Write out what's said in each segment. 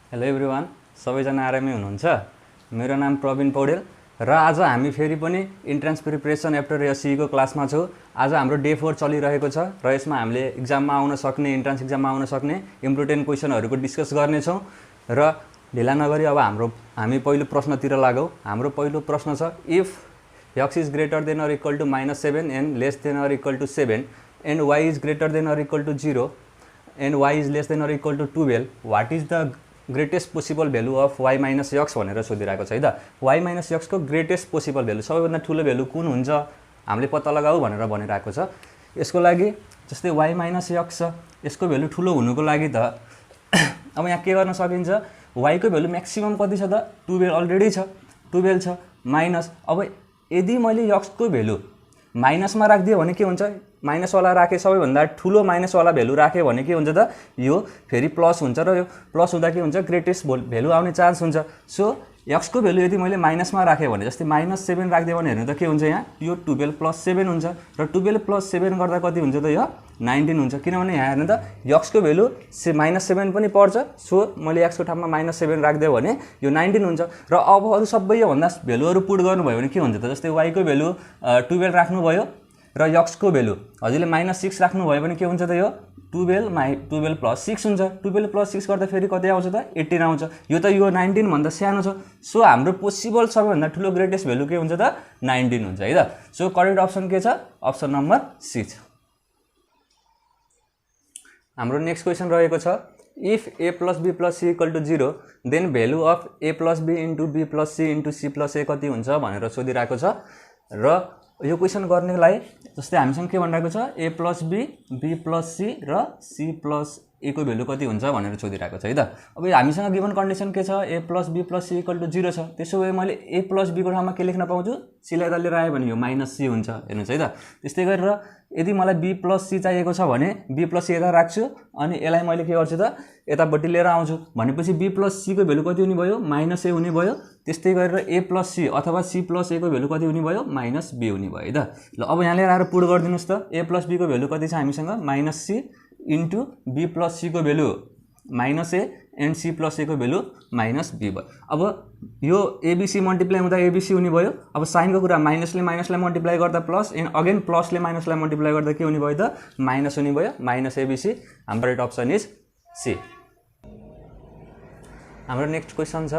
Hello everyone, सबैजना आरामै हुनुहुन्छ। मेरो नाम प्रवीण पौडेल र आज हामी फेरि पनि इन्ट्रान्स प्रिपरेसन आफ्टर एससीको क्लासमा छौँ। आज हाम्रो डे 4 चलिरहेको छ र यसमा हामीले इन्ट्रान्स एक्जाममा आउन सक्ने इम्पोर्टेन्ट क्वेसनहरूको डिस्कस गर्नेछौँ। र ढिला नगरी अब हामी पहिलो प्रश्नतिर लागौँ। हाम्रो पहिलो प्रश्न छ, if x is greater than or equal to -7 and less than or equal to 7 and y is greater than or equal to 0 and y is less than or equal to 12, what is the greatest possible value of y minus x भनेर सोधिरहेको छ है त। y minus x को greatest possible value, सबैभन्दा ठुलो value कुन हुन्छ हामीले पत्ता लगाऊ भनेर भनिरहेको छ। यसको लागि जस्तै y माइनस x छ, यसको भ्यालु ठुलो हुनुको लागि त अब यहाँ के गर्न सकिन्छ, y को भ्यालु म्याक्सिमम कति छ त 12 अलरेडी छ, 12 छ माइनस। अब यदि मैले x को भ्यालु माइनसमा राखिदियो भने के हुन्छ, माइनसवाला राखेँ सबैभन्दा ठुलो माइनसवाला भ्यालु राख्यो भने के हुन्छ त, यो फेरि प्लस हुन्छ र यो प्लस हुँदा के हुन्छ, ग्रेटेस्ट भ्यालु आउने चान्स हुन्छ। सो x को भ्यालु यदि मैले माइनसमा राखेँ भने जस्तै -7 राखिदियो भने हेर्नु त के हुन्छ, यहाँ यो 12 + 7 हुन्छ र 12 + 7 गर्दा कति हुन्छ त, यो 19 हुन्छ। किनभने यहाँ हेर्नु त x को भ्यालु -7 पनि पर्छ, सो मैले x को ठाउँमा -7 राखिदियो भने यो 19 हुन्छ। र अब अरू सबै योभन्दा भ्यालुहरू पुट गर्नुभयो भने के हुन्छ त, जस्तै y को भ्यालु 12 राख्नुभयो र x को भ्यालु हजुरले -6 राख्नुभयो भने के हुन्छ त, यो 12 + 6 हुन्छ। 12 + 6 गर्दा फेरि कति आउँछ त, 18 आउँछ। यो त यो 19 भन्दा सानो छ, सो हाम्रो पोसिबल सबैभन्दा ठुलो ग्रेटेस्ट भ्यालु के हुन्छ त, 19 हुन्छ है त। सो करेक्ट अप्सन के छ, अप्सन नम्बर सी छ। हाम्रो नेक्स्ट क्वेसन रहेको छ, if a + b + c = 0 then value of a + b * b + c * c + a कति हुन्छ भनेर सोधिरहेको छ। र यो क्वेसन गर्नेलाई जस्तै हामीसँग के भनिरहेको छ, a + b b + c र c + a को भ्यालु कति हुन्छ भनेर सोधिरहेको छ है त। अब हामीसँग गिभन कन्डिसन के छ, a + b + c = 0 छ। त्यसो भए मैले a + b को ठाउँमा के लेख्न पाउँछु, c लाई त लिएर आयो भने यो -c हुन्छ, हेर्नुहोस् है त। त्यस्तै गरेर यदि मलाई b + c चाहिएको छ भने b + c यता राख्छु अनि यसलाई मैले के गर्छु त, यतापट्टि लिएर आउँछु भनेपछि b + c को भ्यालु कति हुने भयो, -a हुने भयो। त्यस्तै गरेर a + c अथवा c + a को भ्यालु कति हुने भयो, -b हुने भयो है त। ल अब यहाँ लिएर आएर पुट गरिदिनुहोस् त, a + b को भ्यालु कति छ हामीसँग, -c इन्टु b + c को value -a and c + a को भ्यालु -b भयो। अब यो abc मल्टिप्लाई हुँदा abc हुने भयो। अब साइनको कुरा, माइनसले माइनसलाई मल्टिप्लाई गर्दा प्लस एन्ड अगेन प्लसले माइनसलाई मल्टिप्लाई गर्दा के हुने भयो त, माइनस हुने भयो, -abc। हाम्रो राइट अप्सन इज सी। हाम्रो नेक्स्ट क्वेसन छ,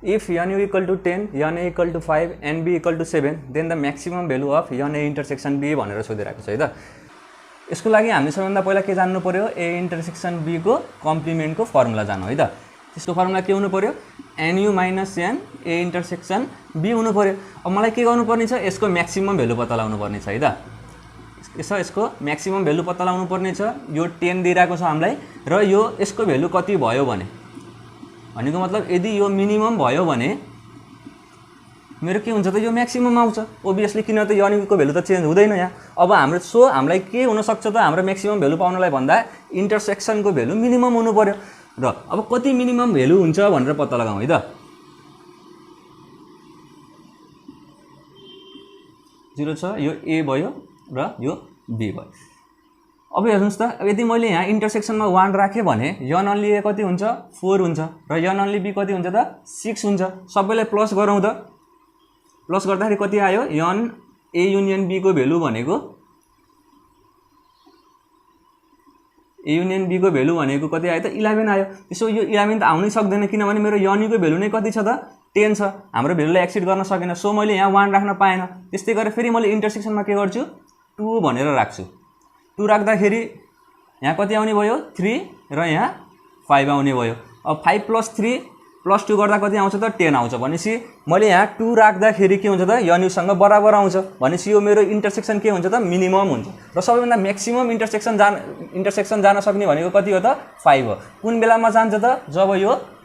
if nu = 10 na = 5 and b = 7 then the maximum value of na intersection b भनेर सोधिरहेको छ है त। यसको लागि हामीले सबैभन्दा पहिला के जान्नु पर्यो, a इन्टरसेक्सन b को कम्प्लिमेन्टको फर्मुला जान्नु है त। त्यसको फर्मुला के हुनु पर्यो, nu - n a intersection b हुनु पर्यो। अब मलाई के गर्नुपर्ने छ, यसको म्याक्सिमम भ्यालु पत्ता लगाउनु पर्ने छ है त। यसको म्याक्सिमम भ्यालु पत्ता लगाउनु पर्ने छ। यो 10 दिइरहेको छ हामीलाई र यो यसको भ्यालु कति भयो भनेको मतलब यदि यो मिनिमम भयो भने मेरो के हुन्छ त, यो म्याक्सिमम आउँछ ओभियसली, किन त nu को भ्यालु त चेन्ज हुँदैन यहाँ। अब हामीलाई के हुन सक्छ त, हाम्रो म्याक्सिमम भ्यालु पाउनलाई भन्दा इन्टरसेक्सनको भ्यालु मिनिमम हुनु पर्यो। र अब कति मिनिमम भ्यालु हुन्छ भनेर पत्ता लगाउँ है त। 0 छ, यो a भयो र यो b भयो। अब हेर्नुहोस् त, यदि मैले यहाँ इन्टरसेक्सनमा 1 राखेँ भने n only a कति हुन्छ, 4 हुन्छ र n only b कति हुन्छ त, 6 हुन्छ। सबैलाई प्लस गरौँ त, प्लस गर्दाखेरि कति आयो, n a युनियन b को भ्यालु भनेको कति आयो त, 11 आयो। त्यसो यो 11 त आउनै सक्दैन, किनभने मेरो nu को भ्यालु नै कति छ त, 10 छ। हाम्रो भ्यालुलाई एक्सिड गर्न सकेन, सो मैले यहाँ 1 राख्न पाएन। त्यस्तै गरेर फेरि मैले इन्टरसेक्सनमा के गर्छु, 2 भनेर राख्छु। 2 राख्दाखेरि यहाँ कति आउने भयो, 3 र यहाँ 5 आउने भयो। अब 5 + 3 + 2 गर्दा कति आउँछ त, 10 आउँछ। भनेपछि मैले यहाँ 2 राख्दाखेरि के हुन्छ त, nu-सँग बराबर आउँछ। भनेपछि यो मेरो इन्टरसेक्सन के हुन्छ त, मिनिमम हुन्छ। र सबैभन्दा म्याक्सिमम इन्टरसेक्सन जान सक्ने भनेको कति हो त, 5 हो। कुन बेलामा जान्छ त, जब यो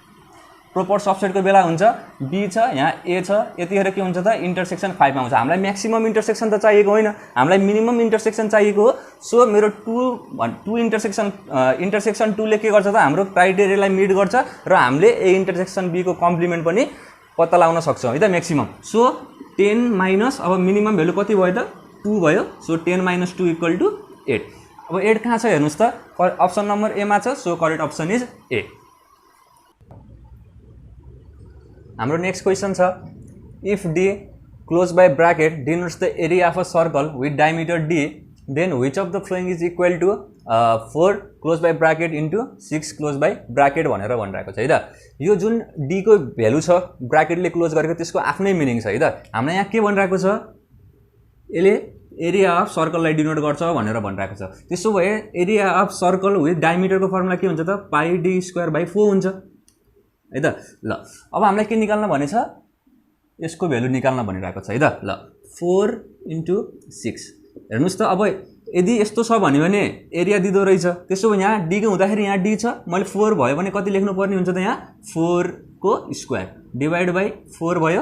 प्रोपर सबसेटको बेला हुन्छ, b छ यहाँ a छ, यतिखेर के हुन्छ त, इन्टरसेक्सन 5 आउँछ। हामीलाई म्याक्सिमम इन्टरसेक्सन त चाहिएको होइन, हामीलाई मिनिमम इन्टरसेक्सन चाहिएको हो। सो मेरो 2 इन्टरसेक्सन 2 ले के गर्छ त, हाम्रो क्राइटेरियालाई मिट गर्छ र हामीले a इन्टरसेक्सन b को कम्प्लिमेन्ट पनि पत्ता लगाउन सक्छौँ है त, म्याक्सिमम। सो 10 माइनस, अब मिनिमम भ्यालु कति भयो त, 2 भयो। सो 10 - 2 = 8। अब 8 कहाँ छ हेर्नुहोस् त, अप्सन नम्बर ए मा छ। So correct option is A. हाम्रो नेक्स्ट क्वेसन छ if D close by bracket denotes the area of a circle with diameter D then which of the following is equal to 4 close by bracket into 6 close by bracket भनेर भनिरहेको छ है त। यो जुन D को value छ ब्राकेटले close गरेको त्यसको आफ्नै मिनिङ छ है त। हामीलाई यहाँ के भनिरहेको छ यसले एरिया अफ सर्कललाई डिनोट गर्छ भनेर भनिरहेको छ। त्यसो भए एरिया अफ सर्कल विथ डायमिटरको फर्मुला के हुन्छ त पाई डी स्क्वायर बाई 4 हुन्छ है त। ल अब हामीलाई के निकाल्न भनेछ यसको भ्यालु निकाल्न भनिरहेको छ है त। ल 4 इन्टु 6 हेर्नुहोस् त अब यदि यस्तो छ भन्यो भने एरिया दिँदो रहेछ। त्यसो भए यहाँ डी को हुँदाखेरि यहाँ डी छ मैले 4 भयो भने कति लेख्नुपर्ने हुन्छ त यहाँ 4 को स्क्वायर डिभाइड बाई 4 भयो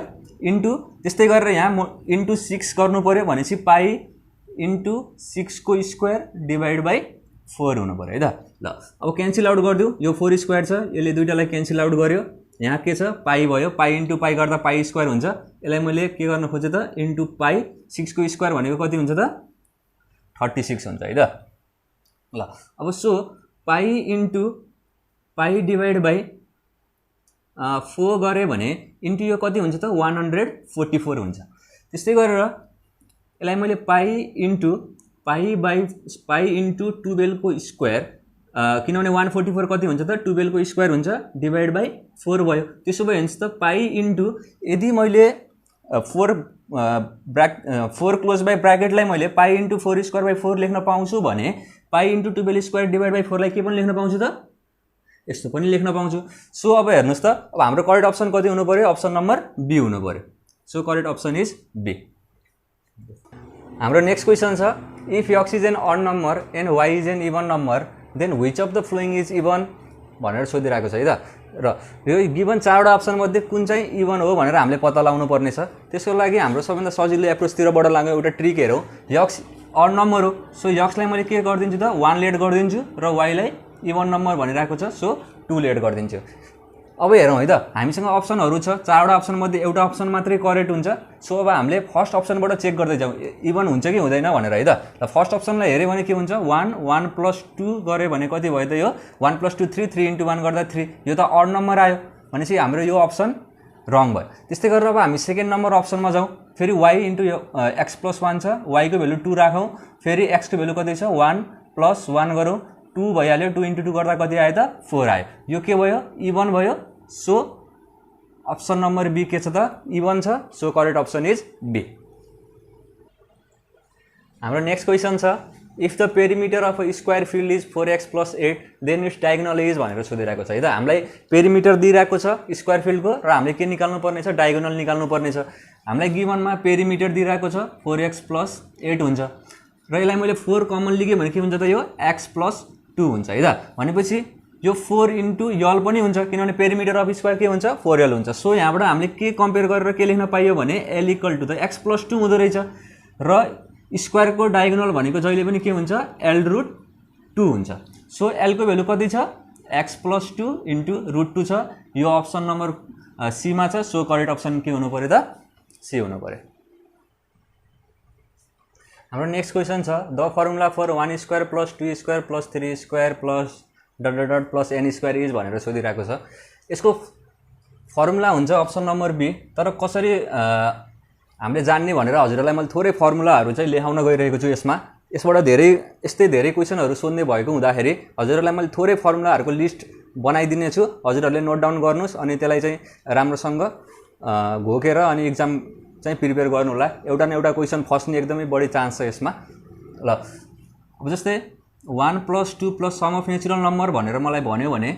इन्टु त्यस्तै गरेर यहाँ इन्टु 6 गर्नु पर्यो भनेपछि पाई इन्टु 6 को स्क्वायर डिभाइड बाई 4 हुनु पर्यो है त। ल अब क्यान्सल आउट गरिदिउँ यो 4 स्क्वायर छ यसले दुईटालाई क्यान्सल आउट गर्यो यहाँ के छ पाई भयो पाई इन्टु पाई गर्दा पाई स्क्वायर हुन्छ। यसलाई मैले के गर्न खोजेँ त इन्टु पाई 6 को स्क्वायर भनेको कति हुन्छ त 36 हुन्छ है त। ल अब so pie into pie divide by 4 गरे भने इन्टु यो कति हुन्छ त 144 हुन्छ। त्यस्तै गरेर यसलाई मैले पाई इन्टु पाई इन्टु 12 को स्क्वायर किनभने 144 कति हुन्छ त 12 को स्क्वायर हुन्छ डिभाइड बाई 4 भयो। त्यसो भए हुन्छ त पाई इन्टु यदि मैले 4 क्लोज बाई ब्राकेटलाई मैले पाई इन्टु 4 स्क्वायर बाई 4 लेख्न पाउँछु भने पाई इन्टु 12 स्क्वायर डिभाइड बाई 4 लाई के पनि लेख्न पाउँछु त यस्तो पनि लेख्न पाउँछु। सो अब हेर्नुहोस् त अब हाम्रो करेक्ट अप्सन कति हुनु पर्यो अप्सन नम्बर बी हुनु पर्यो। So correct option is B. हाम्रो नेक्स्ट क्वेसन छ if X is an odd number and Y is an even number then which of the following is even भनेर सोधिरहेको छ है त। र यो गिभन 4वटा अप्सन मध्ये कुन चाहिँ इभन हो भनेर हामीले पत्ता लगाउनु पर्ने छ। त्यसको लागि हाम्रो सबैभन्दा सजिलो एप्रोचतिरबाट लाग्यो एउटा ट्रिक हेरौँ। यक्स अड नम्बर हो सो यक्सलाई मैले के गरिदिन्छु त 1 लेट गरिदिन्छु र वाइलाई इभन नम्बर भनिरहेको छ सो 2 लेट गरिदिन्छु। अब हेरौँ है त हामीसँग अप्सनहरू छ 4वटा अप्सन मध्ये एउटा अप्सन मात्रै करेक्ट हुन्छ। सो अब हामीले फर्स्ट अप्सनबाट चेक गर्दै जाउँ इभन हुन्छ कि हुँदैन भनेर है त। ल फर्स्ट अप्सनलाई हेऱ्यो भने के हुन्छ 1 + 2 गरे भने कति भयो त यो 1 + 2 3 3 × 1 गर्दा 3 यो त अड नम्बर आयो भनेपछि हाम्रो यो अप्सन रङ भयो। त्यस्तै गरेर अब हामी सेकेन्ड नम्बर अप्सनमा जाउँ फेरि y इन्टु x + 1 छ y को भ्यालु 2 राखौँ फेरि x को भ्यालु कति छ 1 + 1 गरौँ 2 भइहाल्यो 2 × 2 गर्दा कति आयो त 4 आयो। यो के भयो इभन भयो। सो अप्सन नम्बर बी के छ त इभन छ। So correct option is B. हाम्रो नेक्स्ट क्वेसन छ if the perimeter of a square field is 4x + 8 then its diagonal is भनेर सोधिरहेको छ है त। हामीलाई पेरिमिटर दिइरहेको छ स्क्वायर फिल्डको र हामीले के निकाल्नु पर्ने छ डायगोनल निकाल्नु पर्ने छ। हामीलाई गिभनमा पेरिमिटर दिइरहेको छ 4x + 8 हुन्छ र यसलाई मैले 4 कमन लिएँ भने के हुन्छ त यो x + 2 हुन्छ है त। भनेपछि यो 4 इन्टु यल पनि हुन्छ किनभने पेरिमिटर अफ स्क्वायर के हुन्छ 4l हुन्छ। सो यहाँबाट हामीले के कम्पेयर गरेर के लेख्न पाइयो भने l = त x + 2 हुँदो रहेछ र स्क्वायरको डायगोनल भनेको जहिले पनि के हुन्छ l√2 हुन्छ। सो l को भ्यालु कति छ x + 2 इन्टु √2 छ। यो अप्सन नम्बर सी मा छ। सो करेक्ट अप्सन के हुनु पर्यो त सी हुनु पर्यो। हाम्रो नेक्स्ट क्वेसन छ the formula for 1² + 2² + 3² + n² is भनेर सोधिरहेको छ। यसको फर्मुला हुन्छ अप्सन नम्बर बी तर कसरी हामीले जान्ने भनेर हजुरहरूलाई मैले थोरै फर्मुलाहरू चाहिँ लेखाउन गइरहेको छु। यसबाट यस्तै धेरै क्वेसनहरू सोध्ने भएको हुँदाखेरि हजुरहरूलाई मैले थोरै फर्मुलाहरूको लिस्ट बनाइदिने छु। हजुरहरूले नोट डाउन गर्नुहोस् अनि त्यसलाई चाहिँ राम्रोसँग घोकेर अनि एक्जाम चाहिँ प्रिपेयर गर्नु होला। एउटा न एउटा क्वेसन फस्ने एकदमै बढी चान्स छ यसमा। ल अब जस्तै 1 + 2 + सम अफ नेचुरल नम्बर भनेर मलाई भन्यो भने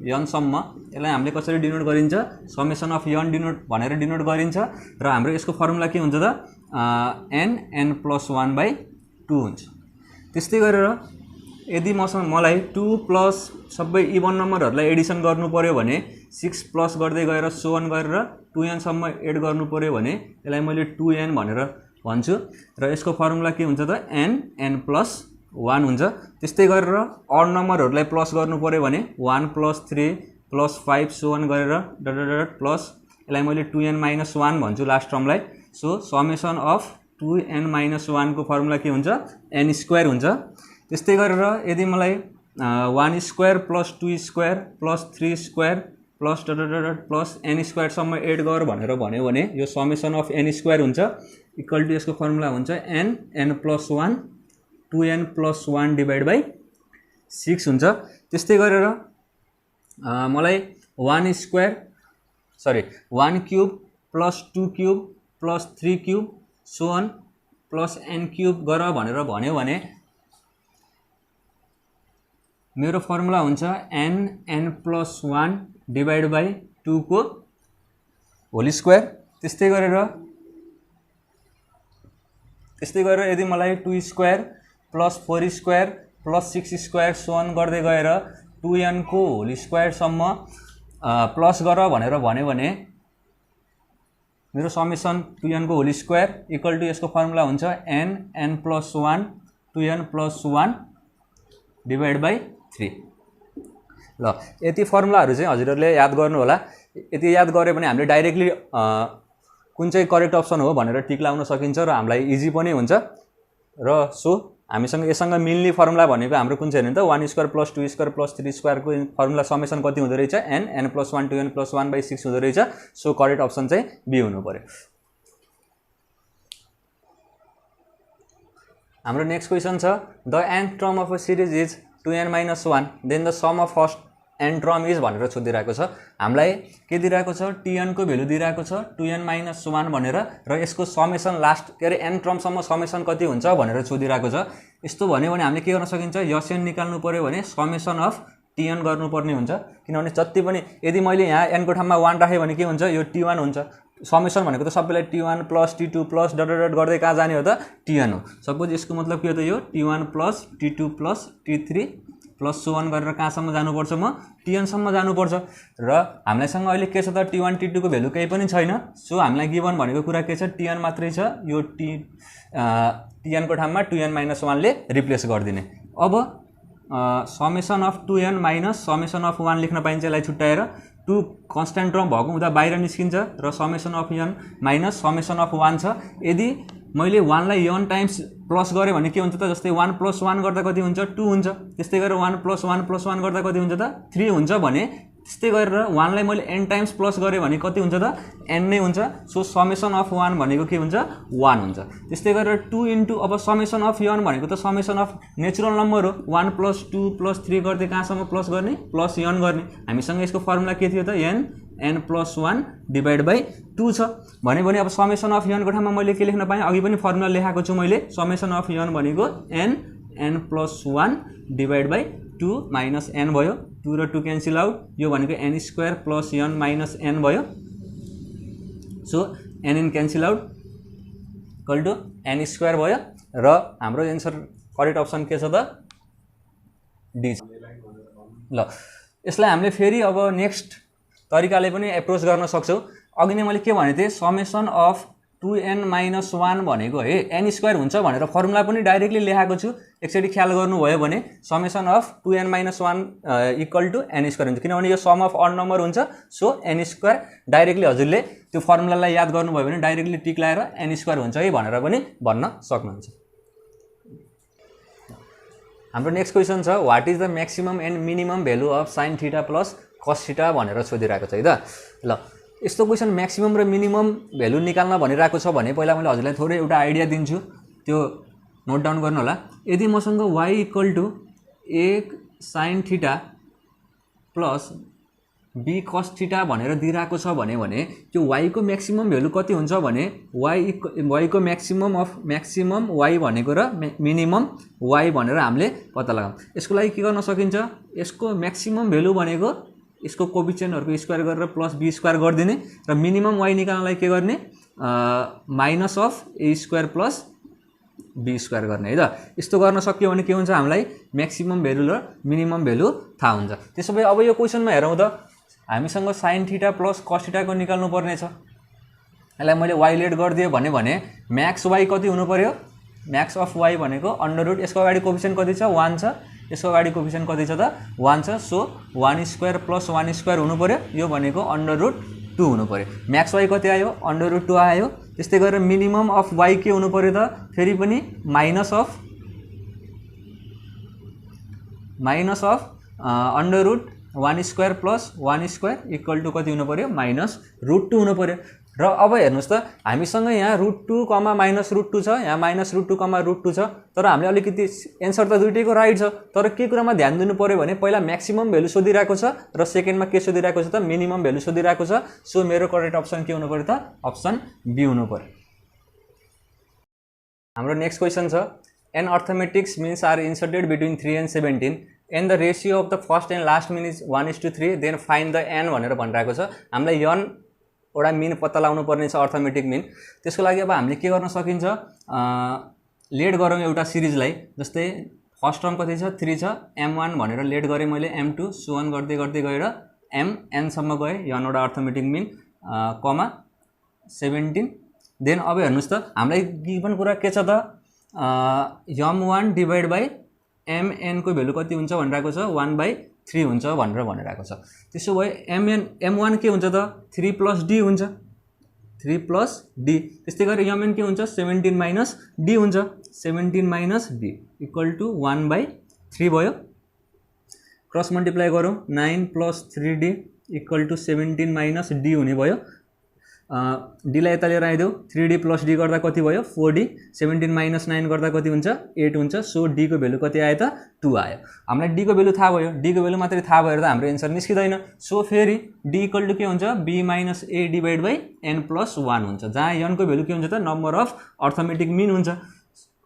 n सम्म यसलाई हामीले कसरी डिनोट गरिन्छ समेसन अफ n डिनोट भनेर डिनोट गरिन्छ र हाम्रो यसको फर्मुला के हुन्छ त n + 1/2 हुन्छ। त्यस्तै गरेर यदि मलाई 2 प्लस सबै इभन नम्बरहरूलाई एडिसन गर्नु पर्यो भने 6 प्लस गर्दै गएर सो अन गरेर 2n सम्म एड गर्नु पर्यो भने यसलाई मैले 2n भनेर भन्छु र यसको फर्मुला के हुन्छ त n + 1 हुन्छ। त्यस्तै गरेर अड नम्बरहरूलाई प्लस गर्नु पर्यो भने 1 + 3 + 5 सो अन गरेर प्लस यसलाई मैले 2n - 1 भन्छु लास्ट टर्मलाई। सो समेसन अफ 2n - 1 को फर्मुला के हुन्छ n² हुन्छ। त्यस्तै गरेर यदि मलाई 1² + 2² + 3² plus dot dot dot plus N स्क्वायरसम्म एड गर भनेर भन्यो भने यो समेसन अफ एन स्क्वायर हुन्छ इक्वल टु यसको फर्मुला हुन्छ N N plus 1 2n plus 1 divide by 6 हुन्छ। त्यस्तै गरेर मलाई 1 cube plus 2 cube plus 3 cube so on plus n cube गर भनेर भन्यो भने मेरो फर्मुला हुन्छ n प्लस 1 डिभाइड बाई 2 को होल स्क्वायर। त्यस्तै गरेर यदि मलाई 2 square plus 4 square plus 6 square so on गर्दै गएर 2n को होल स्क्वायरसम्म प्लस गर भनेर भन्यो भने मेरो समेसन 2n को होल स्क्वायर इक्वल टु यसको फर्मुला हुन्छ n plus 1 2n plus 1 divide by 3। ल यति फर्मुलाहरू चाहिँ हजुरहरूले याद गर्नु होला। यति याद गऱ्यो भने हामीले डाइरेक्टली कुन चाहिँ करेक्ट अप्सन हो भनेर टिक लाउन सकिन्छ र हामीलाई इजी पनि हुन्छ। र सो हामीसँग यससँग मिल्ने फर्मुला भनेको हाम्रो कुन चाहिँ भने त 1 स्क्वायर प्लस 2 स्क्वायर प्लस 3 स्क्वायरको फर्मुला समेसन कति हुँदो रहेछ n plus 1 2n plus 1 by 6 हुँदो रहेछ। सो करेक्ट अप्सन चाहिँ बी हुनु पर्यो। हाम्रो नेक्स्ट क्वेसन छ the nth term of a series is 2n minus 1 then the sum of first n term is भनेर सोधिरहेको छ। हामीलाई के दिइरहेको छ tn को भ्यालु दिइरहेको छ 2n माइनस 1 भनेर र यसको समेसन लास्ट के अरे n टर्मसम्म समेसन कति हुन्छ भनेर सोधिरहेको छ। यस्तो भन्यो भने हामीले के गर्न सकिन्छ यसन निकाल्नु पर्यो भने समेसन अफ tn गर्नुपर्ने हुन्छ किनभने जति पनि यदि मैले यहाँ n को ठाउँमा 1 राखेँ भने के हुन्छ यो t1 हुन्छ। समेसन भनेको त सबैलाई t1 plus t2 plus dot dot गर्दै कहाँ जाने हो त tn हो। सपोज यसको मतलब के हो त यो t1 plus t2 plus t3 plus so on गरेर कहाँसम्म जानुपर्छ म tn सम्म जानुपर्छ र हामीलाईसँग अहिले के छ त t1 t2 को भ्यालु केही पनि छैन। सो हामीलाई गिभन भनेको कुरा के छ tn मात्रै छ यो tn को ठाउँमा 2n माइनस 1 ले रिप्लेस गरिदिने। अब summation of 2n minus summation of 1 लेख्न पाइन्छ यसलाई छुट्याएर 2 कन्स्ट्यान्ट टर्म भएको हुँदा बाहिर निस्किन्छ र summation of n minus summation of 1 छ। यदि मैले 1 लाई n टाइम्स प्लस गरेँ भने के हुन्छ त जस्तै 1 प्लस 1 गर्दा कति हुन्छ 2 हुन्छ। त्यस्तै गरेर 1 प्लस 1 प्लस 1 गर्दा कति हुन्छ त 3 हुन्छ भने त्यस्तै गरेर 1 लाई मैले n टाइम्स प्लस गरेँ भने कति हुन्छ त n नै हुन्छ। सो समेसन अफ 1 भनेको के हुन्छ 1 हुन्छ। त्यस्तै गरेर 2 इन्टु अब समेसन अफ n भनेको त समेसन अफ नेचुरल नम्बर हो 1 प्लस 2 प्लस 3 गर्दै कहाँसम्म प्लस गर्ने प्लस n गर्ने। हामीसँग यसको फर्मुला के थियो त n प्लस 1 डिभाइड बाई 2 छ भने अब समेसन अफ n को ठाउँमा मैले के लेख्न पाएँ अघि पनि फर्मुला लेखाएको छु मैले समेसन अफ n भनेको n plus 1 divide by 2 minus n भयो 2 र 2 क्यान्सल आउट यो भनेको n square plus n minus n भयो। So n cancel out equal to n square भयो र हाम्रो एन्सर करेक्ट अप्सन के छ त डी। ल यसलाई हामीले फेरि अब नेक्स्ट तरिकाले पनि एप्रोच गर्न सक्छौं। अघि नै मैले के भने थिएँ समेसन अफ 2n माइनस 1 भनेको है n स्क्वायर हुन्छ भनेर फर्मुला पनि डाइरेक्टली लेखाएको छु। एकचोटि ख्याल गर्नुभयो भने summation of 2n minus 1 equal to n square हुन्छ किनभने यो सम अफ अड नम्बर हुन्छ। सो n स्क्वायर डाइरेक्टली हजुरले त्यो फर्मुलालाई याद गर्नुभयो भने डाइरेक्टली टिक लाएर n स्क्वायर हुन्छ है भनेर पनि भन्न सक्नुहुन्छ। हाम्रो नेक्स्ट क्वेसन छ what is the maximum and minimum value of sin theta plus cos theta भनेर सोधिरहेको छ है त। ल यस्तो क्वेसन म्याक्सिमम र मिनिमम भ्यालु निकाल्न भनिरहेको छ भने पहिला मैले हजुरलाई थोरै एउटा आइडिया दिन्छु त्यो नोट डाउन गर्नु होला। यदि मसँग y equal to a sin theta plus b cos theta भनेर दिइरहेको छ भने त्यो y को म्याक्सिमम भ्यालु कति हुन्छ भने y को म्याक्सिमम अफ म्याक्सिमम y भनेको र मिनिमम y भनेर हामीले पत्ता लगाऊँ। यसको लागि के गर्न सकिन्छ यसको म्याक्सिमम भ्यालु भनेको यसको कोएफिसिएन्टहरुको स्क्वायर गरेर प्लस b स्क्वायर गर्दिने र मिनिमम y निकाल्नलाई के गर्ने minus of a square plus b square गर्ने है त। यस्तो गर्न सक्यो भने के हुन्छ हामीलाई म्याक्सिमम भ्यालु र मिनिमम भ्यालु थाहा हुन्छ। त्यसोभए अब यो क्वेशनमा हेरौँ त हामीसँग sin theta plus cos theta को निकाल्नु पर्ने छ। यसलाई मैले y लेट गरिदिए भने म्याक्स y कति हुनु पर्यो म्याक्स अफ y भनेको अंडर रुट यसको अगाडि कोएफिसिएन्ट कति छ 1 छ यसको अगाडि कोएफिसिएन्ट कति छ त 1 छ। सो 1 स्क्वायर प्लस 1 स्क्वायर हुनु पर्यो यो भनेको अंडर रुट 2 हुनु पर्यो। म्याक्स y कति आयो अंडर रुट 2 आयो। त्यस्तै गरेर मिनिमम अफ y के हुनु पर्यो त फेरि पनि minus of under root 1 square plus 1 square equal to कति हुनु पर्यो -√2 हुनु पर्यो। र अब हेर्नुस् त हामीसँग यहाँ √2 -√2 छ, यहाँ -√2 √2 छ, तर हामीले अलिकति एन्सर त दुईटैको राइट छ, तर के कुरामा ध्यान दिनु पर्यो भने पहिला म्याक्सिमम भ्यालु सोधिरहेको छ र सेकेन्डमा के सोधिरहेको छ त मिनिमम भ्यालु सोधिरहेको छ। सो मेरो करेक्ट अप्सन के हुनु पर्यो त अप्सन बी हुनु पर्यो। हाम्रो नेक्स्ट क्वेसन छ an arithmetics means are inserted between 3 and 17 and the ratio of the first and last mean is 1:3 then find the n भनेर भनिरहेको छ। हामीलाई यन एउटा मिन पत्ता लगाउनु पर्ने छ अर्थमेटिक मिन। त्यसको लागि अब हामीले के गर्न सकिन्छ, लेट गरौँ एउटा सिरिजलाई। जस्तै फर्स्ट टर्म कति छ 3 छ, m1 भनेर लेट गरेँ मैले, m2 सो अन गर्दै गर्दै गएर mn सम्म गएँ, यन एउटा अर्थमेटिक मिन कमा 17। देन अब हेर्नुस् त हामीलाई गिभन कुरा के छ त m1 डिभाइड बाई mn को भ्यालु कति हुन्छ भनिरहेको छ 1/3 हुन्छ भनेर भनिरहेको छ। त्यसो भए m1 के हुन्छ त 3 + d हुन्छ, 3 + d। त्यस्तै गरी mn के हुन्छ 17 - d हुन्छ, 17 - d इक्वल टु 1/3 भयो। क्रस मल्टिप्लाई गरौँ 9 + 3d इक्वल टु 17 - d हुने भयो। d लाई यता लिएर आइदेऊ, 3d + d गर्दा कति भयो 4d, 17 - 9 गर्दा कति हुन्छ 8 हुन्छ। सो d को भ्यालु कति आयो त 2 आयो। हामीलाई d को भ्यालु थाहा भयो, d को भ्यालु मात्रै थाहा भएर त हाम्रो एन्सर निस्किँदैन। सो फेरि d इक्वल टु के हुन्छ b - a divide by n + 1 हुन्छ, जहाँ n को भ्यालु के हुन्छ त नम्बर अफ अर्थमेटिक मिन हुन्छ।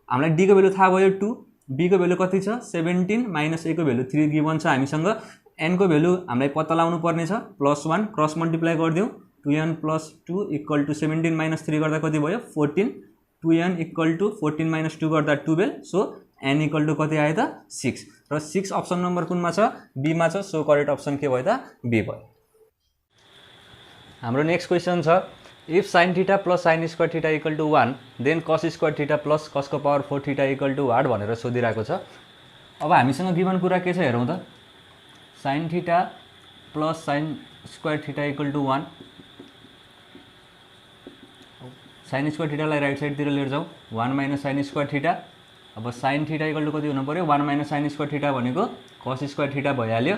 हामीलाई d को भ्यालु थाहा भयो 2, b को भ्यालु कति छ 17 - a को भ्यालु 3 गिभन छ हामीसँग, n को भ्यालु हामीलाई पत्ता लगाउनु पर्ने छ +1, क्रस मल्टिप्लाई गरिदिउँ 2n + 2 इक्वल टु 17 - 3 गर्दा कति भयो 14, 2n इक्वल टु 14 - 2 गर्दा 12। सो n इक्वल टु कति आयो त 6 र 6 अप्सन नम्बर कुनमा छ बी मा छ। सो करेक्ट अप्सन के भयो त बी भयो। हाम्रो नेक्स्ट क्वेसन छ if sin θ + sin square θ equal to 1 then cos square θ + cos को पावर 4 θ इक्वल टु वाट भनेर सोधिरहेको छ। अब हामीसँग गिभन कुरा के छ हेरौँ त, sin θ + sin square θ equal to 1, sin square θ लाई राइट साइडतिर लिएर जाउँ 1 - sin स्क्वायर θ। अब sin θ इक्वल टु कति हुनु पर्यो 1 - sin स्क्वायर θ भनेको cos स्क्वायर θ भइहाल्यो।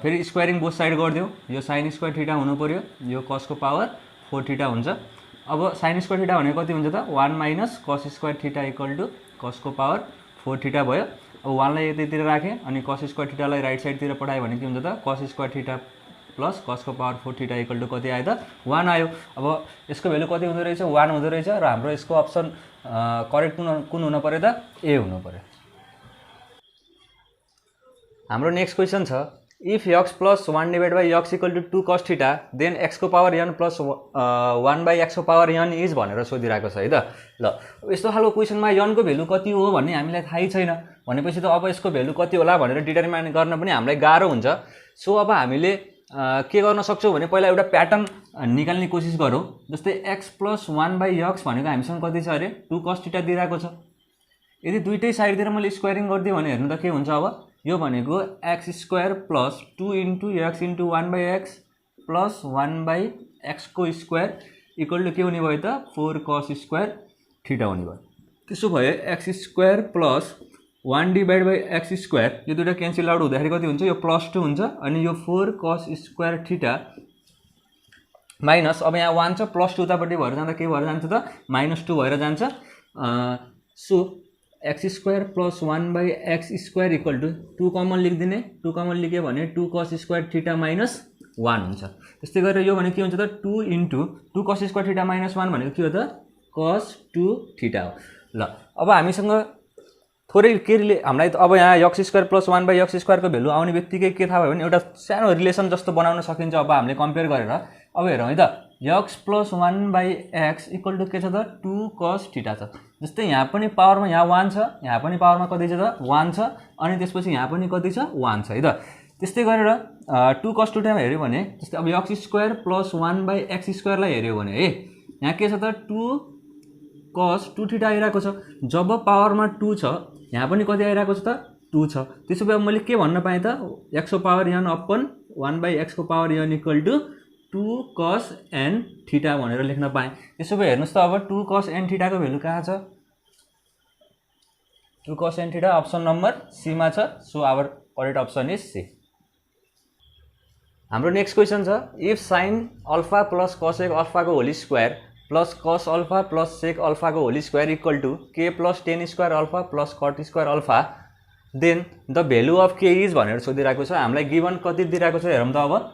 फेरि स्क्वायरिङ बोथ साइड गरिदिउँ, यो sin स्क्वायर θ हुनु पर्यो, यो cos को पावर 4 θ हुन्छ। अब sin स्क्वायर θ भनेको कति हुन्छ त 1 - cos square θ equal to cos को पावर 4 θ भयो। अब 1 लाई यतातिर राखेँ अनि cos स्क्वायर θ लाई राइट साइडतिर पठायो भने के हुन्छ त cos स्क्वायर θ + cos को पावर 4 θ इक्वल टु कति आयो त 1 आयो। अब यसको भ्यालु कति हुँदो रहेछ 1 हुँदो रहेछ र हाम्रो यसको अप्सन करेक्ट कुन हुनु पर्यो त ए हुनु पर्यो। हाम्रो नेक्स्ट क्वेसन छ if x + 1 divide by x equal to 2 cos θ then x को पावर n + 1/x को पावर n इज भनेर सोधिरहेको छ है त। ल यस्तो खालको क्वेसनमा n को भ्यालु कति हो भन्ने हामीलाई थाहै छैन भनेपछि त अब यसको भ्यालु कति होला भनेर डिटरमाइन गर्न पनि हामीलाई गाह्रो हुन्छ। सो अब हामीले के गर्न सक्छौँ भने पहिला एउटा प्याटर्न निकाल्ने कोसिस गरौँ। जस्तै x + 1/x भनेको हामीसँग कति छ अरे 2 cos θ दिइरहेको छ। यदि दुईटै साइडतिर मैले स्क्वायरिङ गरिदिएँ भने हेर्नु त के हुन्छ, अब यो भनेको x² + 2 × x × 1/x + 1/x को स्क्वायर इक्वल टु के हुने भयो त 4 cos स्क्वायर θ हुने भयो। त्यसो भए x² + 1 डिभाइड बाई x², यो दुईटा क्यान्सल आउट हुँदाखेरि कति हुन्छ यो +2 हुन्छ अनि यो 4 cos स्क्वायर θ माइनस अब यहाँ 1 छ +2 उतापट्टि भएर जाँदा के भएर जान्छ त -2 भएर जान्छ। So x² + 1/x² equal to 2 common लेखिदिने, 2 कमन लेख्यो भने 2 cos स्क्वायर θ - 1 हुन्छ। त्यस्तै गरेर यो भने के हुन्छ त 2 × 2 cos स्क्वायर θ - 1 भनेको के हो त cos 2 θ हो। ल अब हामीसँग थोरै के हामीलाई अब यहाँ x² + 1/x² को भ्यालु आउने बित्तिकै के थाहा भयो भने एउटा सानो रिलेसन जस्तो बनाउन सकिन्छ। अब हामीले कम्पेयर गरेर अब हेरौँ है त x + 1/x इक्वल टु के छ त 2 cos θ छ। जस्तै यहाँ पनि पावरमा यहाँ 1 छ, यहाँ पनि पावरमा कति छ त 1 छ अनि त्यसपछि यहाँ पनि कति छ 1 छ है त। त्यस्तै गरेर 2 cos 2θ हेऱ्यो भने जस्तै अब x² + 1/x² लाई हेऱ्यो भने है यहाँ के छ त 2 cos 2θ आइरहेको छ। जब पावरमा 2 छ यहाँ पनि कति आइरहेको छ त 2 छ। त्यसो भए मैले के भन्न पाएँ त x को पावर n अपन 1/x को power n equal to 2 cos n θ भनेर लेख्न पाएँ। त्यसो भए हेर्नुस् त अब 2 cos n θ को भ्यालु कहाँ छ 2 cos n θ option number C मा छ। So our correct option is C. हाम्रो नेक्स्ट क्वेसन छ if sine alpha plus cosec अल्फाको whole square plus cos alpha plus sec अल्फाको whole square equal to K plus tan square alpha plus cot square alpha then the value of K is भनेर सोधिरहेको छ। हामीलाई given कति दिइरहेको छ हेरौँ त। अब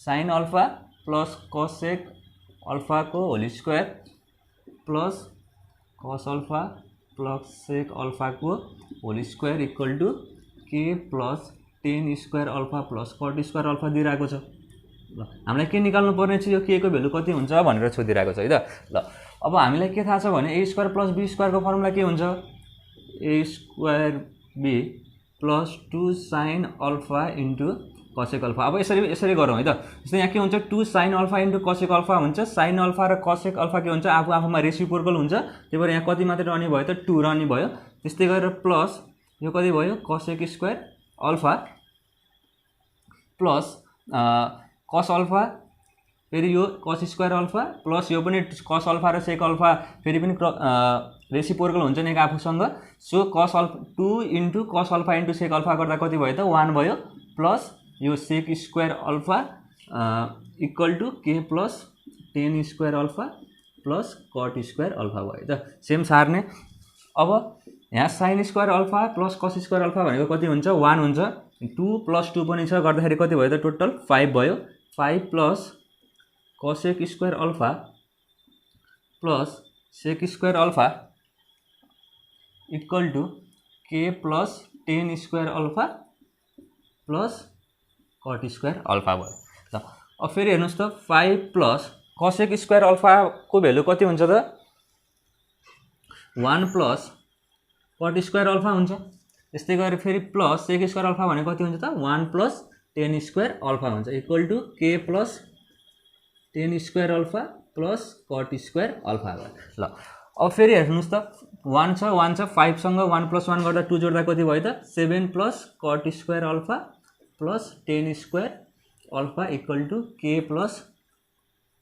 साइन अल्फा प्लस कसेक अल्फाको whole square plus cos alpha plus sec अल्फाको whole square equal to K plus tan square alpha plus cot square alpha दिइरहेको छ। ल हामीलाई के निकाल्नु पर्ने छ, यो के को भेल्यु कति हुन्छ भनेर सोधिरहेको छ है त। ल अब हामीलाई के थाहा छ भने ए स्क्वायर प्लस बी स्क्वायरको फर्मुला के हुन्छ, A square B plus 2 sine alpha into cosec alpha. अब यसरी गरौँ है त। जस्तै यहाँ के हुन्छ 2 sine alpha into cosec alpha हुन्छ। साइन अल्फा र कसेक अल्फा के हुन्छ, आफूमा रेसिप्रोकल हुन्छ, त्यही भएर यहाँ कति मात्रै रहने भयो त 2 रहने भयो। त्यस्तै गरेर प्लस यो कति भयो cosec square alpha plus cos alpha फेरि यो कस स्क्वायर अल्फा प्लस यो पनि कस अल्फा र सेक अल्फा फेरि पनि रेसिप्रोकल हुन्छ नि आफूसँग। So cos alpha 2 into cos alpha into sec alpha गर्दा कति भयो त 1 भयो प्लस यो sec square alpha equal to K plus tan square alpha plus cot square alpha भयो त। सेम सार्ने। अब यहाँ sine square alpha plus cos square alpha भनेको कति हुन्छ 1 हुन्छ। 2 प्लस 2 पनि छ गर्दाखेरि कति भयो त टोटल 5 भयो। 5 plus cosec square alpha plus sec square alpha equal to K plus tan square alpha plus cot square alpha भयो। ल अब फेरि हेर्नुहोस् त 5 प्लस कसेक स्क्वायर अल्फाको भेल्यु कति हुन्छ त 1 प्लस कट स्क्वायर अल्फा हुन्छ। त्यस्तै गरेर फेरि प्लस सेक स्क्वायर अल्फा भनेको कति हुन्छ त 1 प्लस टेन स्क्वायर अल्फा हुन्छ equal to K plus tan square alpha plus cot square alpha भयो। ल अब फेरि हेर्नुहोस् त 1 छ 5 सँग 1 प्लस 1 गर्दा 2 जोड्दा कति भयो त 7 plus cot square alpha plus tan square alpha equal to K plus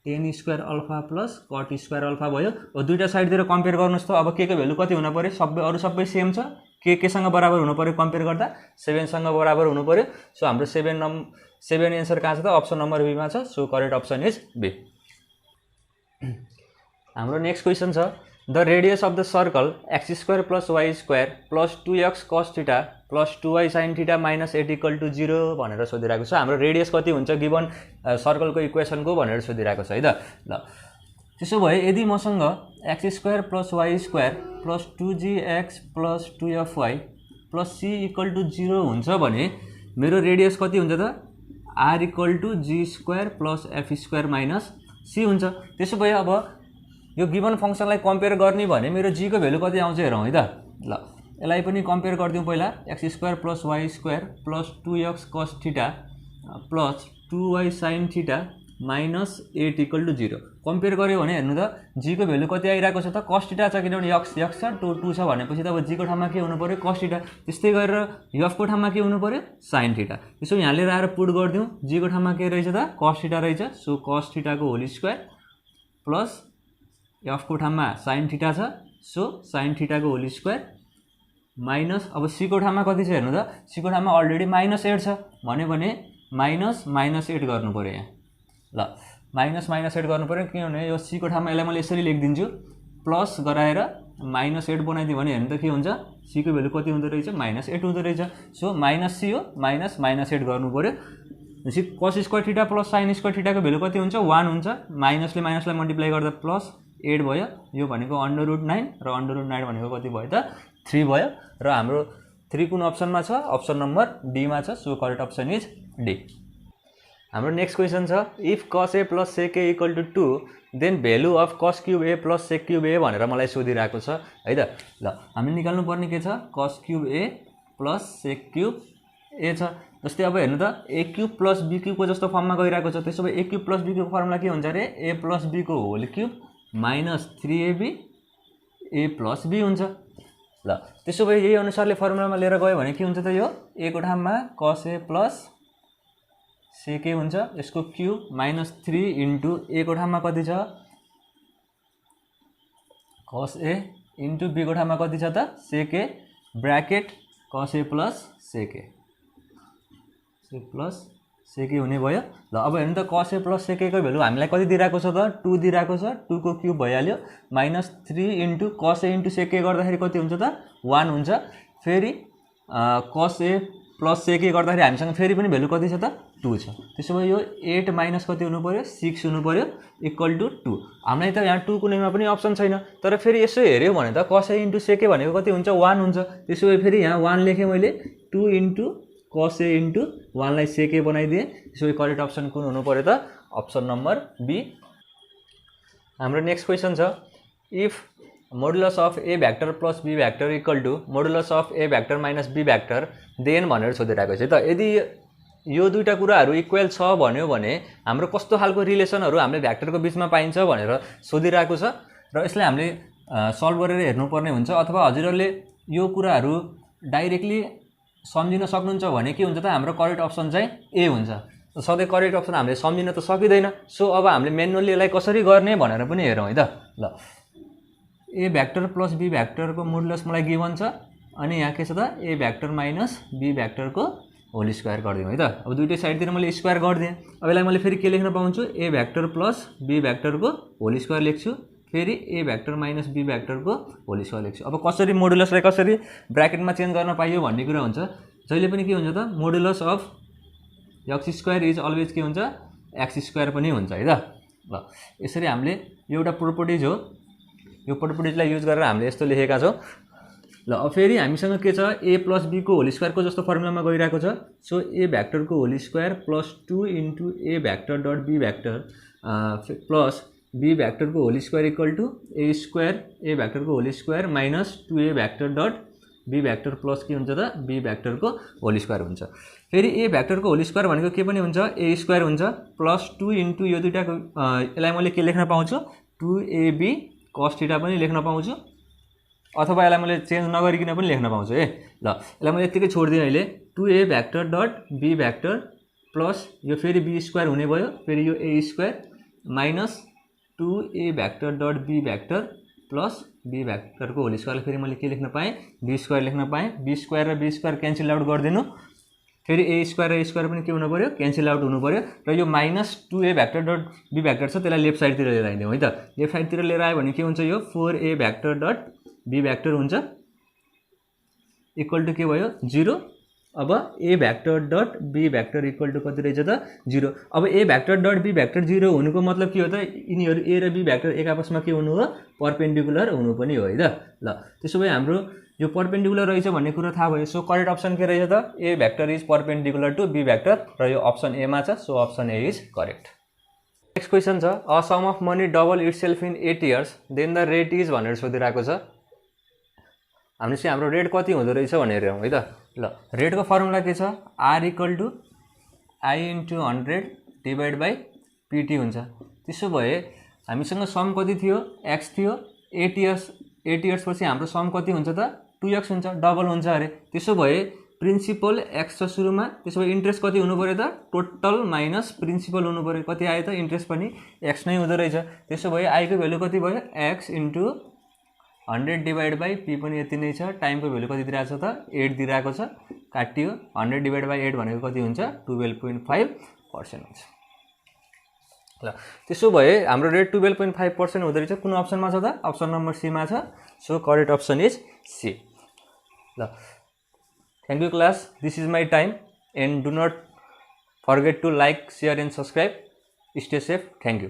tan square alpha plus cot square alpha भयो। अब दुईटा साइडतिर कम्पेयर गर्नुहोस् त। अब के को भेल्यु कति हुन पर्यो, सबै अरू सबै सेम छ, के सँग बराबर हुनु पर्यो कम्पेयर गर्दा 7 सँग बराबर हुनु पर्यो। सो हाम्रो 7 एन्सर कहाँ छ त अप्सन नम्बर बी मा छ। So correct option is B. हाम्रो नेक्स्ट क्वेसन छ the radius of the circle X square plus Y square plus 2x cos theta plus 2y sine theta minus 8 equal to 0 भनेर सोधिरहेको छ। हाम्रो radius कति हुन्छ गिभन सर्कलको इक्वेसनको भनेर सोधिरहेको छ है त। ल त्यसो भए यदि मसँग X square plus Y square plus 2gx plus 2fy plus c equal to 0 हुन्छ भने मेरो रेडियस कति हुन्छ त r equal to g square plus f square minus c हुन्छ। त्यसो भए अब यो गिभन फंक्सनलाई कम्पेयर गर्ने भने मेरो g को भेल्यु कति आउँछ हेरौँ है त। ल यसलाई पनि कम्पेयर गरिदिउँ पहिला X square plus Y square plus 2x cos theta plus 2y sine theta minus 8 equal to 0 compare गर्यो भने हेर्नु त g को भेल्यु कति आइरहेको छ त कस थीटा छ किनभने x छ 2 छ भनेपछि त अब g को ठाउँमा के हुनु पर्यो कस थीटा। त्यस्तै गरेर f को ठाउँमा के हुनु पर्यो साइन थीटा। त्यसो यहाँ लिएर आएर पुट गरिदिउँ g को ठाउँमा के रहेछ त कस थीटा रहेछ। सो कस थीटाको होल स्क्वायर प्लस f को ठाउँमा साइन थीटा छ सो साइन थीटाको होल स्क्वायर माइनस अब c को ठाउँमा कति छ हेर्नु त c को ठाउँमा अलरेडी माइनस 8 छ भने माइनस 8 गर्नु पर्यो यहाँ। ल माइनस 8 गर्नु पर्यो किनभने यो c को ठाउँमा यसलाई मैले यसरी लेखिदिन्छु प्लस गराएर माइनस 8 बनाइदियो भने हेर्नु त के हुन्छ c को भेल्यु कति हुँदो रहेछ माइनस 8 हुँदो रहेछ। सो माइनस c हो माइनस 8 गर्नु पर्यो। C cos square theta plus sine square थीटाको भेल्यु कति हुन्छ 1 हुन्छ। माइनसले माइनसलाई मल्टिप्लाई गर्दा प्लस 8 भयो। यो भनेको √9 र √9 भनेको कति भयो त 3 भयो र हाम्रो 3 कुन अप्सनमा छ अप्सन नम्बर डी मा छ। So correct option is D. हाम्रो नेक्स्ट क्वेसन छ if cos a plus sec a equal to 2 then value of cos cube a plus sec cube a भनेर मलाई सोधिरहेको छ है त। ल हामीले निकाल्नु पर्ने के छ cos cube a plus sec cube a छ। जस्तै अब हेर्नु त a cube plus b cube को जस्तो फर्ममा गइरहेको छ। त्यसो भए a क्यूब प्लस b को फर्मुला के हुन्छ रे a प्लस b को whole cube minus 3ab a plus b हुन्छ। ल त्यसो भए यही अनुसारले फर्मुलामा लिएर गयो भने के हुन्छ त यो a को ठाउँमा cos a plus sec a हुन्छ यसको क्यूब माइनस 3 इन्टु a को ठाउँमा कति छ cos a इन्टु b को ठाउँमा कति छ त sec a bracket cos a plus sec a plus sec A हुने भयो। ल अब हेर्नु त cos a plus sec A को भ्यालु हामीलाई कति दिइरहेको छ त 2 दिइरहेको छ। 2 को क्युब भइहाल्यो -3 इन्टु cos a इन्टु सेक ए गर्दाखेरि कति हुन्छ त 1 हुन्छ। फेरि cos a प्लस सेक ए गर्दाखेरि हामीसँग फेरि पनि भ्यालु कति छ त 2 छ। त्यसो भए यो 8 माइनस कति हुनु पर्यो 6 हुनु पर्यो इक्वल टु 2। हामीलाई त यहाँ 2 कुनैमा पनि अप्सन छैन, तर फेरि यसो हेऱ्यो भने त cos a इन्टु सेक ए भनेको कति हुन्छ 1 हुन्छ। त्यसो भए फेरि यहाँ 1 लेखेँ मैले, 2 इन्टु cos a इन्टु 1 लाई सेक ए बनाइदिएँ। त्यसो भए करेक्ट अप्सन कुन हुनु पर्यो त अप्सन नम्बर बी। हाम्रो नेक्स्ट क्वेसन छ if modulus of A vector plus B vector equal to modulus of A vector minus B vector then भनेर सोधिरहेको छ त। यदि यो दुईटा कुराहरू इक्वल छ भन्यो भने हाम्रो कस्तो खालको रिलेसनहरू हामीले भ्याक्टरको बिचमा पाइन्छ भनेर सोधिरहेको छ र यसलाई हामीले सल्भ गरेर हेर्नुपर्ने हुन्छ। अथवा हजुरहरूले यो कुराहरू डाइरेक्टली सम्झिन सक्नुहुन्छ भने के हुन्छ त हाम्रो करेक्ट अप्सन चाहिँ ए हुन्छ। सधैँ करेक्ट अप्सन हामीले सम्झिन त सकिँदैन। सो अब हामीले म्यानुअली यसलाई कसरी गर्ने भनेर पनि हेरौँ है त। ल ए भ्याक्टर प्लस बी भ्याक्टरको मोडुलस मलाई गिभन छ, अनि यहाँ के छ त ए भ्याक्टर माइनस बी भ्याक्टरको होल स्क्वायर गरिदिउँ है त। अब दुईटै साइडतिर मैले स्क्वायर गरिदिएँ। अब यसलाई मैले फेरि के लेख्न पाउँछु ए भ्याक्टर प्लस बी भ्याक्टरको होल स्क्वायर लेख्छु, फेरि ए भ्याक्टर माइनस बी भ्याक्टरको होल स्क्वायर लेख्छु। अब कसरी मोडुलसलाई कसरी ब्र्याकेटमा चेन्ज गर्न पाइयो भन्ने कुरा हुन्छ। जहिले पनि के हुन्छ त modulus of x square is always के हुन्छ एक्स स्क्वायर पनि हुन्छ है त। ल यसरी हामीले एउटा प्रोपर्टिज हो, यो प्रोपर्टिजलाई युज गरेर हामीले यस्तो लेखेका छौँ। ल अब फेरि हामीसँग के छ ए प्लस बी को होल स्क्वायरको जस्तो फर्मुलामा गइरहेको छ। सो ए भ्याक्टरको whole square plus 2 into A vector dot B vector plus B भ्याक्टरको whole square equal to A square A भ्याक्टरको whole square minus 2a vector dot B vector plus के हुन्छ त बी भ्याक्टरको होल स्क्वायर हुन्छ। फेरि ए भ्याक्टरको होल स्क्वायर भनेको के पनि हुन्छ ए स्क्वायर हुन्छ प्लस 2 इन्टु यो दुईटाको यसलाई मैले के लेख्न पाउँछु 2ab cos थीटा पनि लेख्न पाउँछु, अथवा यसलाई मैले चेन्ज नगरिकन पनि लेख्न पाउँछु ल यसलाई मैले यतिकै छोडिदिएँ अहिले 2a vector dot B vector plus यो फेरि बी स्क्वायर हुने भयो, फेरि यो A square minus 2a vector dot B vector plus B भ्याक्टरको होल स्क्वायर फेरि मैले के लेख्न पाएँ बी स्क्वायर लेख्न पाएँ। बी स्क्वायर र बी स्क्वायर क्यान्सल आउट गरिदिनु, फेरि ए स्क्वायर र स्क्वायर पनि के हुनु पर्यो क्यान्सल आउट हुनु पर्यो, र यो minus 2a vector dot B vector छ त्यसलाई लेफ्ट साइडतिर लिएर आइदिउँ है त। लेफ्ट साइडतिर लिएर आयो भने के हुन्छ यो 4a vector dot B vector हुन्छ इक्वल टु के भयो 0। अब A vector dot B vector equal to कति रहेछ त 0। अब A vector dot B vector 0 हुनुको मतलब के हो त यिनीहरू ए र बी भ्याक्टर एक आपसमा के हुनु हो परपेन्डिकुलर हुनु पनि हो है त। ल त्यसो भए हाम्रो यो परपेन्डिकुलर रहेछ भन्ने कुरा थाहा भयो। सो करेक्ट अप्सन के रहेछ त A vector is perpendicular to B vector, र यो अप्सन ए मा छ। So option A is correct. Next question छ a sum of money double itself in 8 years then the rate is भनेर सोधिरहेको छ। हामीले चाहिँ हाम्रो रेट कति हुँदो रहेछ भनेर हेरौँ है त। ल रेटको फर्मुला के छ R equal to I into 100 divide by PT हुन्छ। त्यसो भए हामीसँग सम कति थियो एक्स थियो, 8 इयर्स पछि हाम्रो सम कति हुन्छ त 2x हुन्छ, डबल हुन्छ अरे। त्यसो भए प्रिन्सिपल एक्स छ सुरुमा, त्यसो भए इन्ट्रेस्ट कति हुनु पर्यो त टोटल माइनस प्रिन्सिपल हुनु पर्यो। कति आयो त इन्ट्रेस्ट पनि एक्स नै हुँदो रहेछ। त्यसो भए आईको भ्यालु कति भयो x into 100 divide by P पनि यति नै छ। टाइमको भ्यालु कति दिइरहेको छ त 8 दिइरहेको छ, काटियो 100 डिभाइड बाई 8 भनेको कति हुन्छ 12.5% हुन्छ। ल त्यसो भए हाम्रो रेट 12.5% हुँदो रहेछ। कुन अप्सनमा छ त अप्सन नम्बर सी मा छ। So correct option is C. ल thank you class, this is my time and do not forget to like, share and subscribe. Stay safe, thank you.